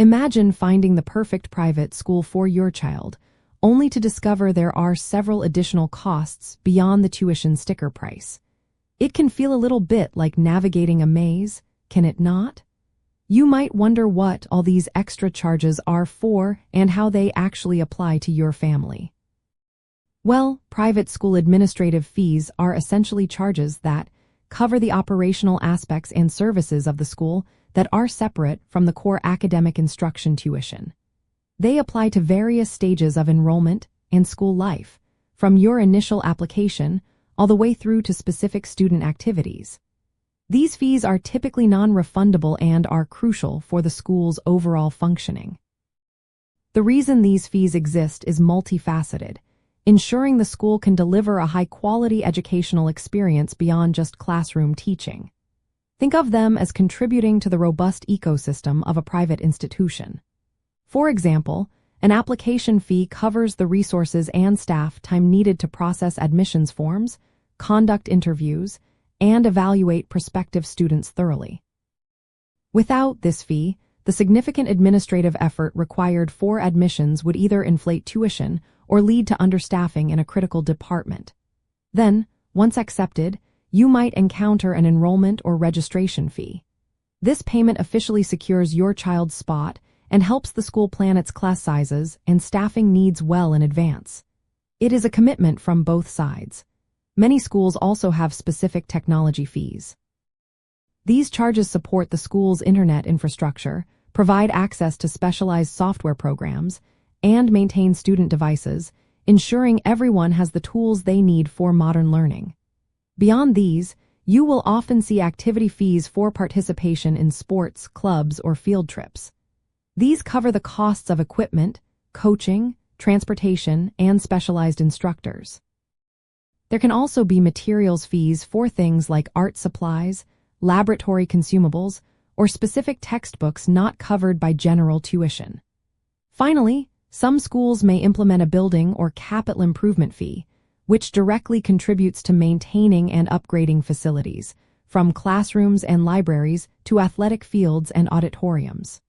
Imagine finding the perfect private school for your child, only to discover there are several additional costs beyond the tuition sticker price. It can feel a little bit like navigating a maze, can it not? You might wonder what all these extra charges are for and how they actually apply to your family. Well, private school administrative fees are essentially charges that cover the operational aspects and services of the school that are separate from the core academic instruction tuition. They apply to various stages of enrollment and school life, from your initial application all the way through to specific student activities. These fees are typically non-refundable and are crucial for the school's overall functioning. The reason these fees exist is multifaceted, ensuring the school can deliver a high-quality educational experience beyond just classroom teaching. Think of them as contributing to the robust ecosystem of a private institution. For example, an application fee covers the resources and staff time needed to process admissions forms, conduct interviews, and evaluate prospective students thoroughly. Without this fee, the significant administrative effort required for admissions would either inflate tuition or lead to understaffing in a critical department. Then, once accepted, you might encounter an enrollment or registration fee. This payment officially secures your child's spot and helps the school plan its class sizes and staffing needs well in advance. It is a commitment from both sides. Many schools also have specific technology fees. These charges support the school's internet infrastructure, provide access to specialized software programs, and maintain student devices, ensuring everyone has the tools they need for modern learning. Beyond these, you will often see activity fees for participation in sports, clubs, or field trips. These cover the costs of equipment, coaching, transportation, and specialized instructors. There can also be materials fees for things like art supplies, laboratory consumables, or specific textbooks not covered by general tuition. Finally, some schools may implement a building or capital improvement fee, which directly contributes to maintaining and upgrading facilities, from classrooms and libraries to athletic fields and auditoriums.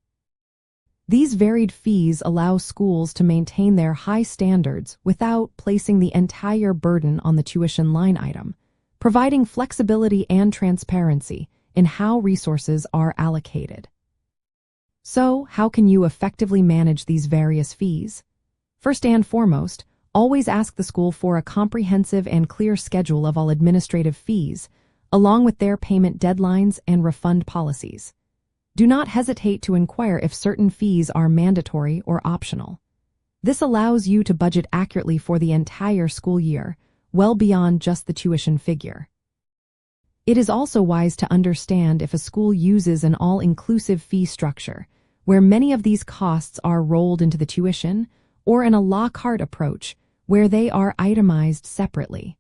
These varied fees allow schools to maintain their high standards without placing the entire burden on the tuition line item, providing flexibility and transparency in how resources are allocated. So, how can you effectively manage these various fees? First and foremost, always ask the school for a comprehensive and clear schedule of all administrative fees, along with their payment deadlines and refund policies. Do not hesitate to inquire if certain fees are mandatory or optional. This allows you to budget accurately for the entire school year, well beyond just the tuition figure. It is also wise to understand if a school uses an all-inclusive fee structure, where many of these costs are rolled into the tuition, or an a la carte approach, where they are itemized separately.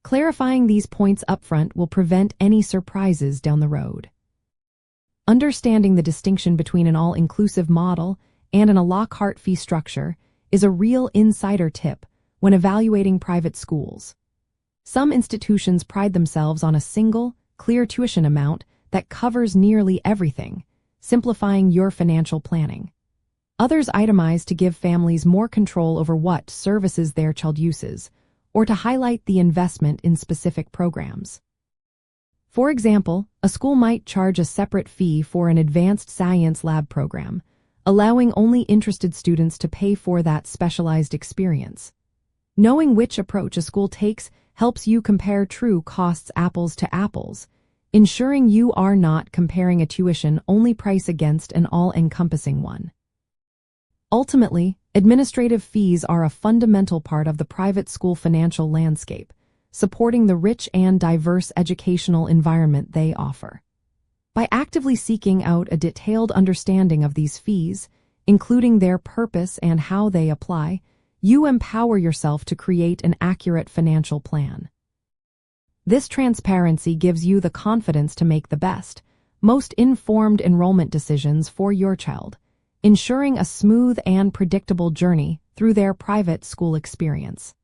Clarifying these points upfront will prevent any surprises down the road. Understanding the distinction between an all-inclusive model and an a la carte fee structure is a real insider tip when evaluating private schools. Some institutions pride themselves on a single, clear tuition amount that covers nearly everything, simplifying your financial planning. Others itemize to give families more control over what services their child uses, or to highlight the investment in specific programs. For example, a school might charge a separate fee for an advanced science lab program, allowing only interested students to pay for that specialized experience. Knowing which approach a school takes helps you compare true costs apples to apples, ensuring you are not comparing a tuition-only price against an all-encompassing one. Ultimately, administrative fees are a fundamental part of the private school financial landscape, supporting the rich and diverse educational environment they offer. By actively seeking out a detailed understanding of these fees, including their purpose and how they apply, you empower yourself to create an accurate financial plan. This transparency gives you the confidence to make the best, most informed enrollment decisions for your child, ensuring a smooth and predictable journey through their private school experience.